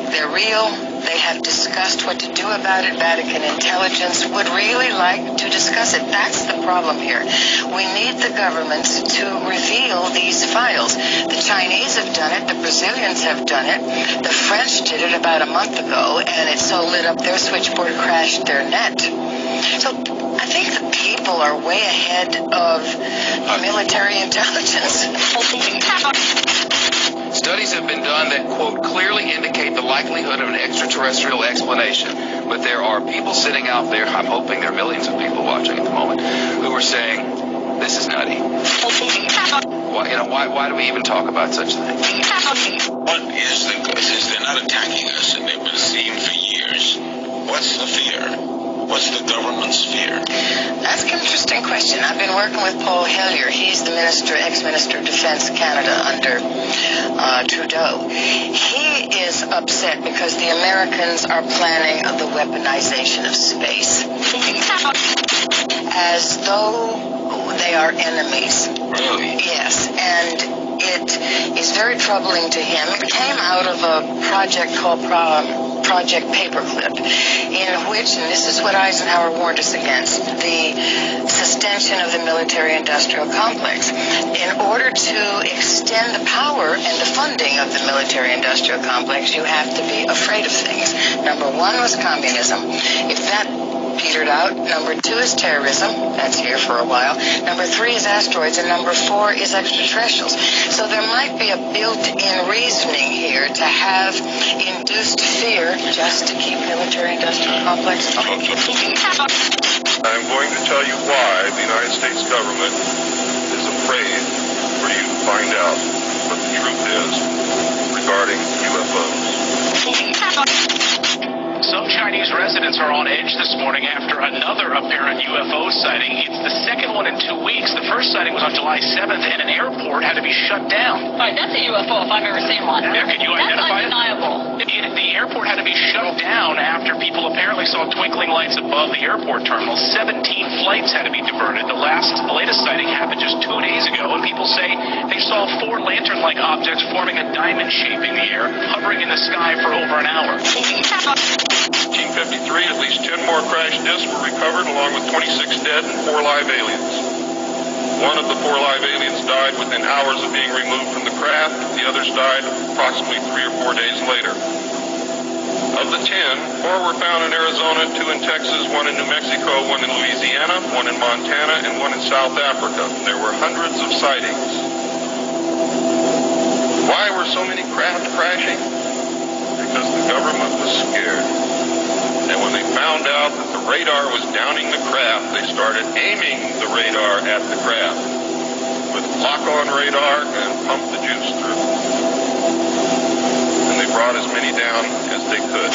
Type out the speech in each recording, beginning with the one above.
They're real. They have discussed what to do about it. Vatican intelligence would really like to discuss it. That's the problem here. We need the governments to reveal these files. The Chinese have done it. The Brazilians have done it. The French did it about a month ago, and it so lit up their switchboard, crashed their net. So I think the people are way ahead of military intelligence. Studies have been done that, quote, clearly indicate the likelihood of an extraterrestrial explanation. But there are people sitting out there, I'm hoping there are millions of people watching at the moment, who are saying, this is nutty. Why do we even talk about such a thing? What is since they're not attacking us and they've been seen for years, what's the fear? What's the government's fear? That's an interesting question. I've been working with Paul Hellyer. He's the ex-minister of Defense Canada under Trudeau. He is upset because the Americans are planning the weaponization of space as though they are enemies. Really? Yes, and it is very troubling to him. It came out of a project called Project Paperclip, in which, and this is what Eisenhower warned us against, the sustention of the military-industrial complex. In order to extend the power and the funding of the military-industrial complex, you have to be afraid of things. Number one was communism. If that petered out. Number two is terrorism. That's here for a while. Number three is asteroids. And number four is extraterrestrials. So there might be a built-in reasoning here to have induced fear just to keep military-industrial complexes going. I'm going to tell you why the United States government is afraid for you to find out what the truth is regarding UFOs. Some Chinese residents are on edge this morning after another apparent UFO sighting. It's the second one in 2 weeks. The first sighting was on July 7th, and an airport had to be shut down. All right, that's a UFO if I've ever seen one. Yeah, can you identify it? That's undeniable. The airport had to be shut down after people apparently saw twinkling lights above the airport terminal. 17 flights had to be diverted. The latest sighting happened just 2 days ago, and people say they saw 4 lantern-like objects forming a diamond shape in the air, hovering in the sky for over an hour. 1953, at least 10 more crash discs were recovered, along with 26 dead and 4 live aliens. One of the 4 live aliens died within hours of being removed from the craft. The others died approximately 3 or 4 days later. Of the 10, 4 were found in Arizona, 2 in Texas, 1 in New Mexico, 1 in Louisiana, 1 in Montana, and 1 in South Africa. There were hundreds of sightings. Why were so many craft crashing? Because the government was scared. And when they found out that the radar was downing the craft, they started aiming the radar at the craft with lock-on radar and pumped the juice through. And they brought as many down as they could.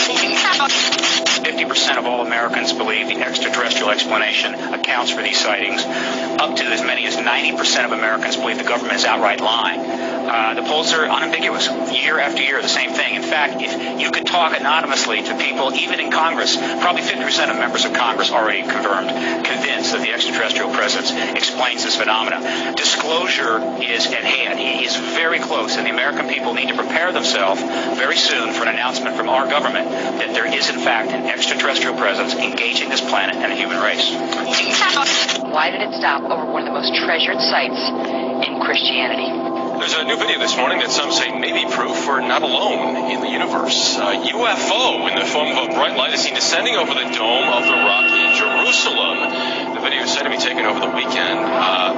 50% of all Americans believe the extraterrestrial explanation accounts for these sightings. Up to as many as 90% of Americans believe the government is outright lying. The polls are unambiguous. Year after year, the same thing. In fact, if you could talk anonymously to people, even in Congress, probably 50% of members of Congress already convinced that the extraterrestrial presence explains this phenomena. Disclosure is at hand. It is very close, and the American people need to prepare themselves very soon for an announcement from our government that there is, in fact, an extraterrestrial presence engaging this planet and the human race. Why did it stop over one of the most treasured sites in Christianity? There's a new video this morning that some say may be proof we're not alone in the universe. A UFO in the form of a bright light is seen descending over the dome of the rocky Jerusalem. The video is said to be taken over the weekend.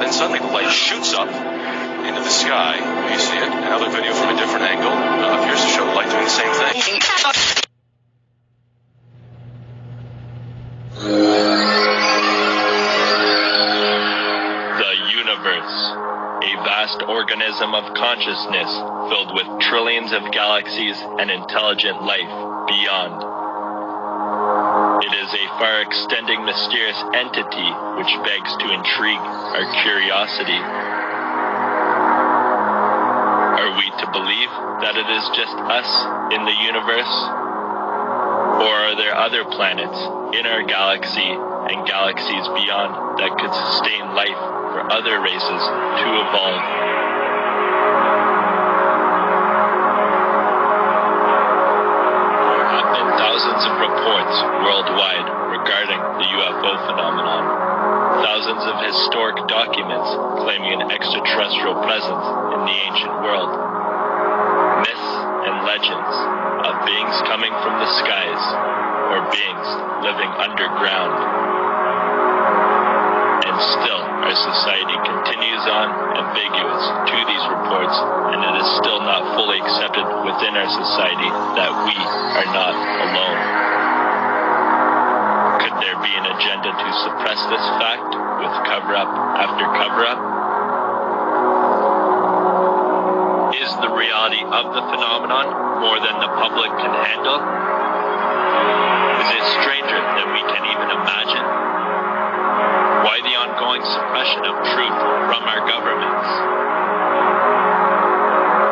Then suddenly the light shoots up into the sky. You see it. Another video from a different angle appears to show the light doing the same thing. The universe. A vast organism of consciousness filled with trillions of galaxies and intelligent life beyond. It is a far-extending mysterious entity which begs to intrigue our curiosity. Are we to believe that it is just us in the universe? Or are there other planets in our galaxy and galaxies beyond that could sustain life for other races to evolve? documents claiming an extraterrestrial presence in the ancient world. Myths and legends of beings coming from the skies or beings living underground. And still, our society continues on ambiguous to these reports, and it is still not fully accepted within our society that we are not alone. Could there be an agenda to suppress this fact with cover-up after cover-up? Is the reality of the phenomenon more than the public can handle? Is it stranger than we can even imagine? Why the ongoing suppression of truth from our governments?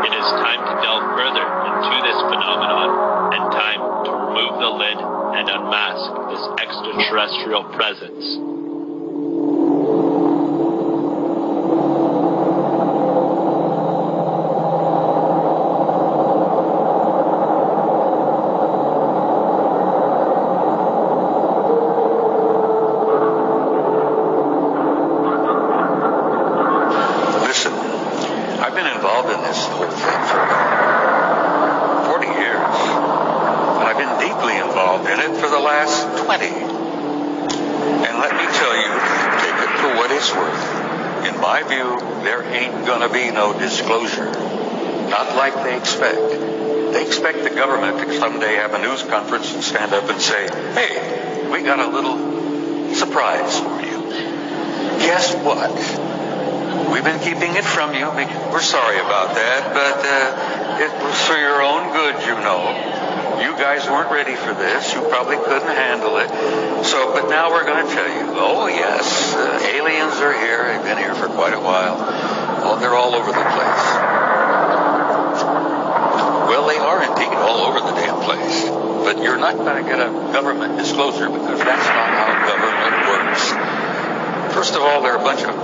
It is time to delve further into this phenomenon and time to remove the lid and unmask this extraterrestrial presence. Disclosure. Not like they expect. They expect the government to someday have a news conference and stand up and say, hey, we got a little surprise for you. Guess what? We've been keeping it from you. We're sorry about that, but it was for your own good, you know. You guys weren't ready for this. You probably couldn't handle it. But now we're going to tell you, oh yes, aliens are here. They've been here for quite a while. Oh, they're all over the place. Well, they are indeed all over the damn place. But you're not going to get a government disclosure because that's not how government works. First of all, they're a bunch of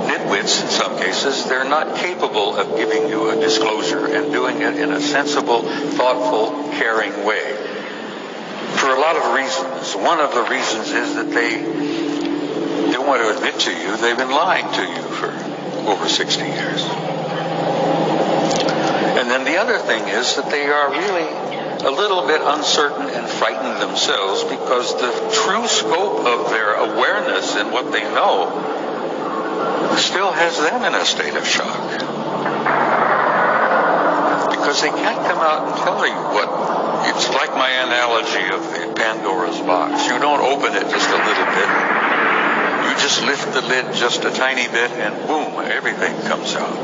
nitwits in some cases. They're not capable of giving you a disclosure and doing it in a sensible, thoughtful, caring way. For a lot of reasons. One of the reasons is that they don't want to admit to you they've been lying to you for over 60 years. And then the other thing is that they are really a little bit uncertain and frightened themselves because the true scope of their awareness and what they know still has them in a state of shock. Because they can't come out and tell you what. It's like my analogy of the Pandora's box. You don't open it just a little bit. You just lift the lid just a tiny bit and boom, everything comes out.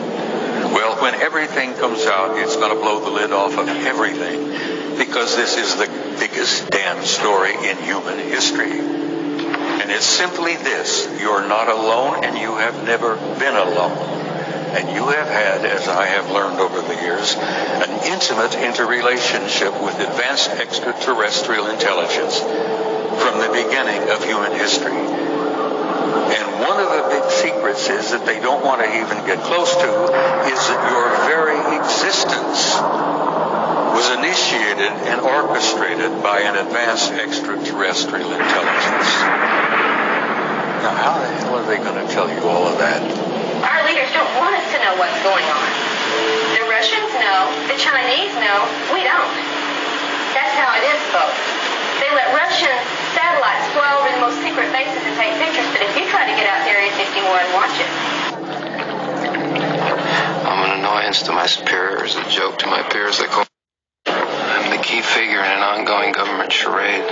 Well, when everything comes out, it's going to blow the lid off of everything because this is the biggest damn story in human history. And it's simply this: you're not alone and you have never been alone. And you have had, as I have learned over the years, an intimate interrelationship with advanced extraterrestrial intelligence from the beginning of human history. And one of the big secrets is that they don't want to even get close to is that your very existence was initiated and orchestrated by an advanced extraterrestrial intelligence. Now, how the hell are they going to tell you all of that? Our leaders don't want us to know what's going on. The Russians know, the Chinese know, we don't. That's how it is, folks. They let Russian satellites fly over the most secret bases and take pictures, but if you try to get out to Area 51 and watch it. I'm an annoyance to my superiors, a joke to my peers. They call I'm the key figure in an ongoing government charade,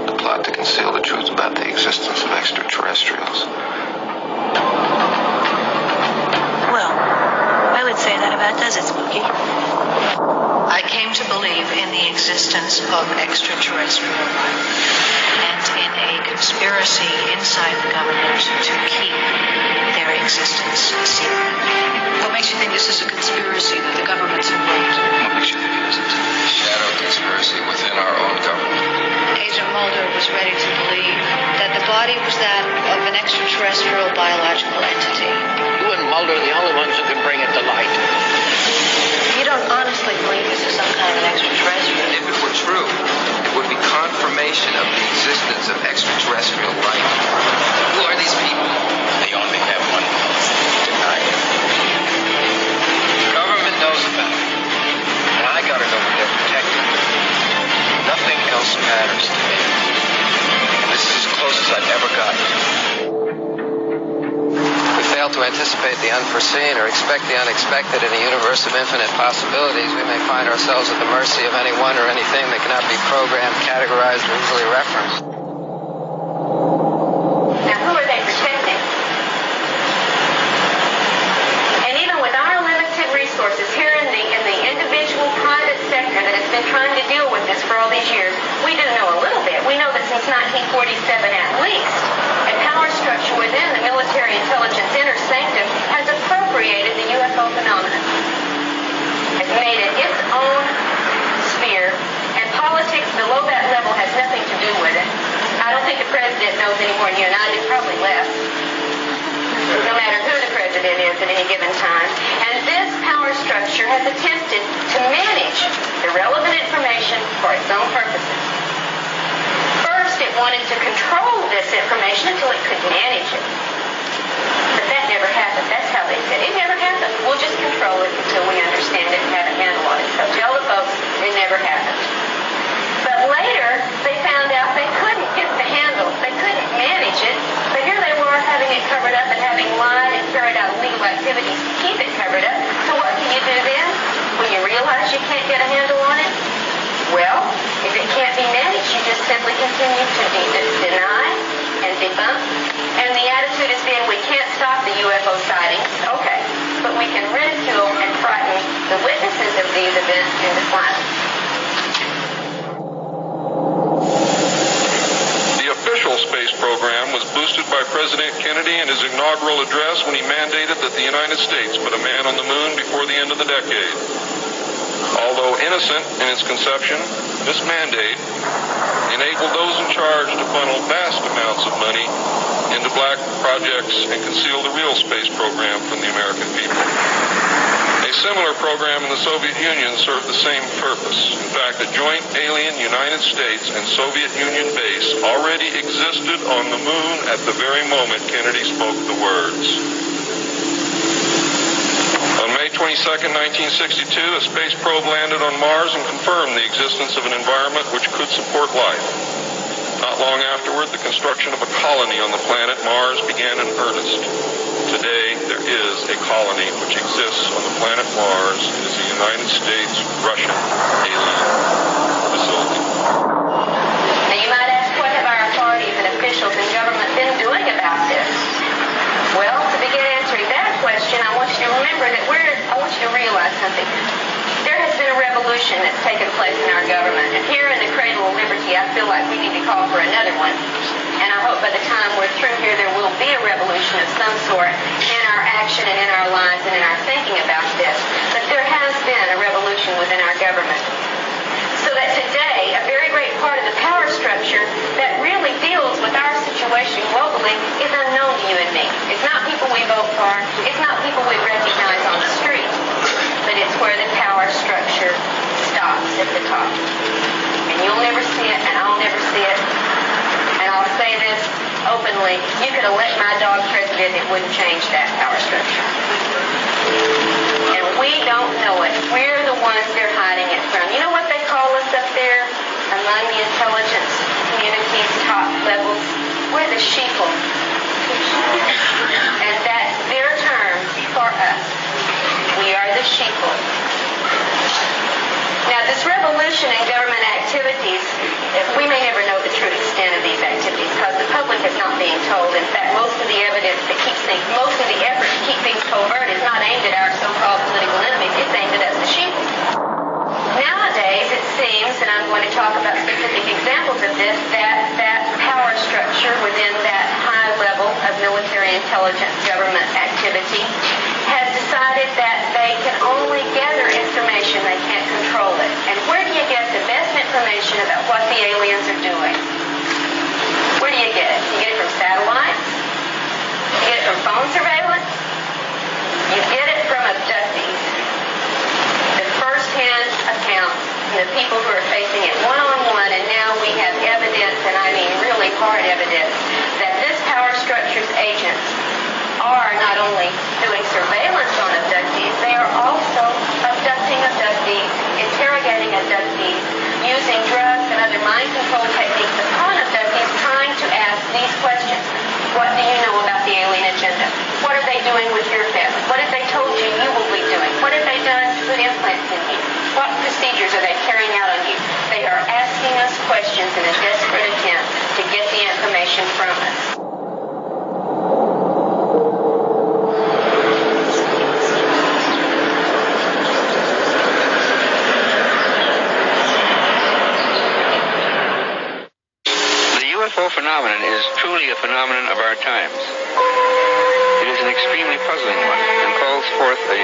the plot to conceal the truth about the existence of extraterrestrials. Well, I would say that about does it, Spooky. I came to believe in the existence of extraterrestrial life and in a conspiracy inside the government to keep their existence secret. What makes you think this is a conspiracy that the government's involved? What makes you think it isn't? A shadow conspiracy within our own government. Agent Mulder was ready to believe that the body was that of an extraterrestrial biological entity. You and Mulder are the only ones who can bring it to light. You don't honestly believe this is some kind of an extraterrestrial? If it were true, it would be confirmation of the existence of extraterrestrial life. Who are these people? The only anticipate the unforeseen or expect the unexpected in a universe of infinite possibilities, we may find ourselves at the mercy of anyone or anything that cannot be programmed, categorized, or easily referenced. Now, who are they protecting? And even with our limited resources here in the individual private sector that has been trying to deal with this for all these years, we do know a little bit. We know that since 1947 at least, a power structure within the military intelligence inner sanctum has appropriated the UFO phenomenon, has made it its own sphere, and politics below that level has nothing to do with it. I don't think the president knows any more than you and I do, probably less, no matter who the president is at any given time. And this power structure has attempted to manage the relevant information for its own purposes. First, it wanted to control this information until it could manage it. But that never happened. That's how they said it never happened. We'll just control it until we understand it and have a handle on it. So tell the folks it never happened. But later, they found out they couldn't get the handle. They couldn't manage it. But here they were having it covered up and having lied and carried out illegal activities to keep it covered up. So what can you do then when you realize you can't get a handle on it? Well, if it can't be managed, you just simply continue to deny and debunk. And the attitude has been, we can't stop the UFO sightings. Okay. But we can ridicule and frighten the witnesses of these events into silence. The official space program was boosted by President Kennedy in his inaugural address when he mandated that the United States put a man on the moon before the end of the decade. Although innocent in its conception, this mandate enabled those in charge to funnel vast amounts of money into black projects and conceal the real space program from the American people. A similar program in the Soviet Union served the same purpose. In fact, a joint alien United States and Soviet Union base already existed on the moon at the very moment Kennedy spoke the words. On May 22nd, 1962, a space probe landed on Mars and confirmed the existence of an environment which could support life. Not long afterward, the construction of a colony on the planet Mars began in earnest. Today, there is a colony which exists on the planet Mars. It is a United States-Russian alien facility. Now, you might ask, what have our authorities and officials in government been doing about this? Well, to begin answering that question, I want you to remember that I want you to realize something. There has been a revolution that's taken place in our government. And here in the Cradle of Liberty, I feel like we need to call for another one. And I hope by the time we're through here, there will be a revolution of some sort in our action and in our lives and in our thinking about this. But there has been a revolution within our government. So that today, a very great part of the power structure that really deals with our situation globally is unknown to you and me. It's not people we vote for. It's not people we recognize on the street. But it's where the power structure stops at the top. And you'll never see it, and I'll never see it. And I'll say this openly. You could elect my dog president, it wouldn't change that power structure. And we don't know it. We're the ones they're hiding it from. You know what they call us up there among the intelligence community's top levels? We're the sheeple. And that's their term for us. We are the sheeple. Now, this revolution in government activities, we may never know the true extent of these activities because the public is not being told. In fact, most of the evidence that keeps things, most of the effort to keep things covert is not aimed at our so-called political enemies. It's aimed at us, the sheeple. Nowadays, it seems, and I'm going to talk about specific examples of this, that power structure within that high level of military intelligence government activity has decided that they can only gather information, they can't control it. And where do you get the best information about what the aliens are doing? Where do you get it? You get it from satellites? You get it from phone surveillance? You get it from abductees. The first-hand account from the people who are facing it one-on-one, and now we have evidence, and I mean really hard evidence, that this power structure's agents are not only doing surveillance on abductees, they are also abducting abductees, interrogating abductees, using drugs and other mind control techniques upon abductees, trying to ask these questions. What do you know about the alien agenda? What are they doing with your family? What have they told you you will be doing? What have they done to put implants in you? What procedures are they carrying out on you? They are asking us questions in a desperate attempt to get the information from us. The UFO phenomenon is truly a phenomenon of our times. It is an extremely puzzling one and calls forth a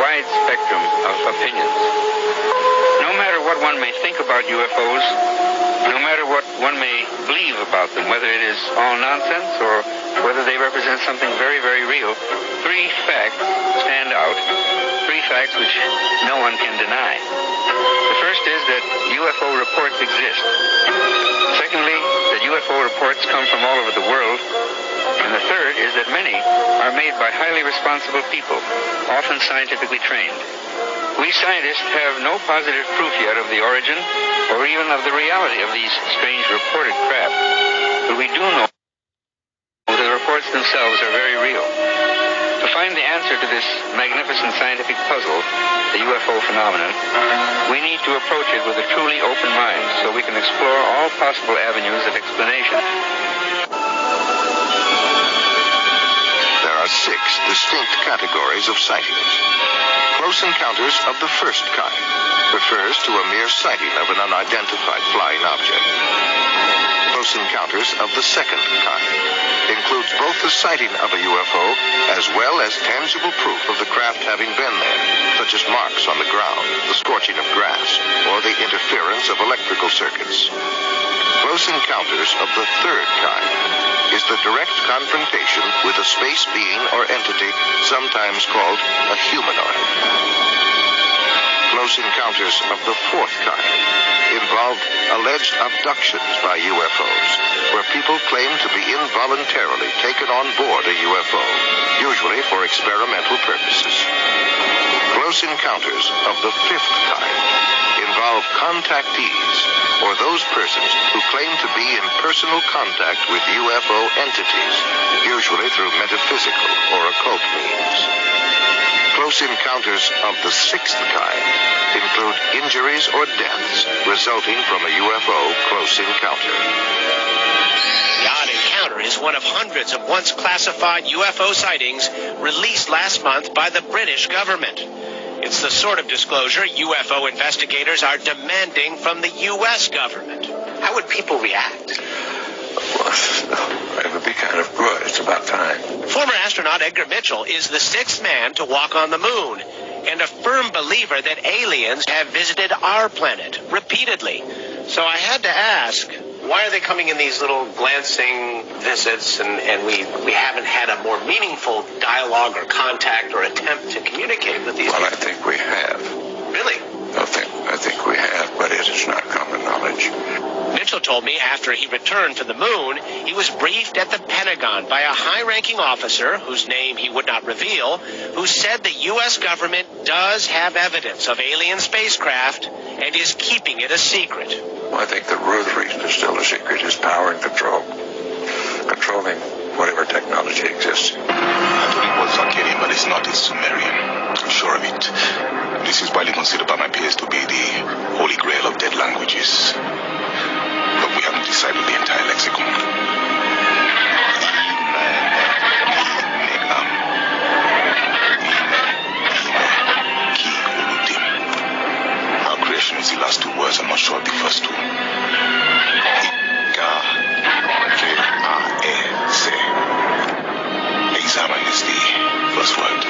wide spectrum of opinions. No matter what one may think about UFOs, no matter what one may believe about them, whether it is all nonsense or whether they represent something very, very real, three facts stand out, three facts which no one can deny. The first is that UFO reports exist. Secondly, that UFO reports come from all over the world. And the third is that many are made by highly responsible people, often scientifically trained. We scientists have no positive proof yet of the origin or even of the reality of these strange reported craft, but we do know the reports themselves are very real. To find the answer to this magnificent scientific puzzle, the UFO phenomenon, we need to approach it with a truly open mind so we can explore all possible avenues of explanation. There are 6 distinct categories of sightings. Close encounters of the first kind refers to a mere sighting of an unidentified flying object. Close encounters of the second kind includes both the sighting of a UFO as well as tangible proof of the craft having been there, such as marks on the ground, the scorching of grass, or the interference of electrical circuits. Close encounters of the third kind is the direct confrontation with a space being or entity sometimes called a humanoid. Close encounters of the fourth kind involved alleged abductions by UFOs, where people claim to be involuntarily taken on board a UFO, usually for experimental purposes. Close encounters of the fifth kind involve contactees, or those persons who claim to be in personal contact with UFO entities, usually through metaphysical or occult means. Close encounters of the sixth kind include injuries or deaths resulting from a UFO close encounter. The Odd Encounter is one of hundreds of once classified UFO sightings released last month by the British government. It's the sort of disclosure UFO investigators are demanding from the U.S. government. How would people react? Well, it would be kind of good. It's about time. Former astronaut Edgar Mitchell is the sixth man to walk on the moon and a firm believer that aliens have visited our planet repeatedly. So I had to ask, why are they coming in these little glancing visits and we haven't had a more meaningful dialogue or contact or attempt to communicate with these people? Well, I think we have. Really? I think we have, but it is not common knowledge. Mitchell told me after he returned to the moon, he was briefed at the Pentagon by a high-ranking officer, whose name he would not reveal, who said the U.S. government does have evidence of alien spacecraft and is keeping it a secret. Well, I think the real reason it's still a secret is power and control. Controlling whatever technology exists. I thought it was Akkadian, but it's not. It's Sumerian. I'm sure of it. This is widely considered by my peers to be the holy grail of dead languages. But we haven't deciphered the entire lexicon. Our creation is the last two words. I'm not sure of the first two. Examine is the first word.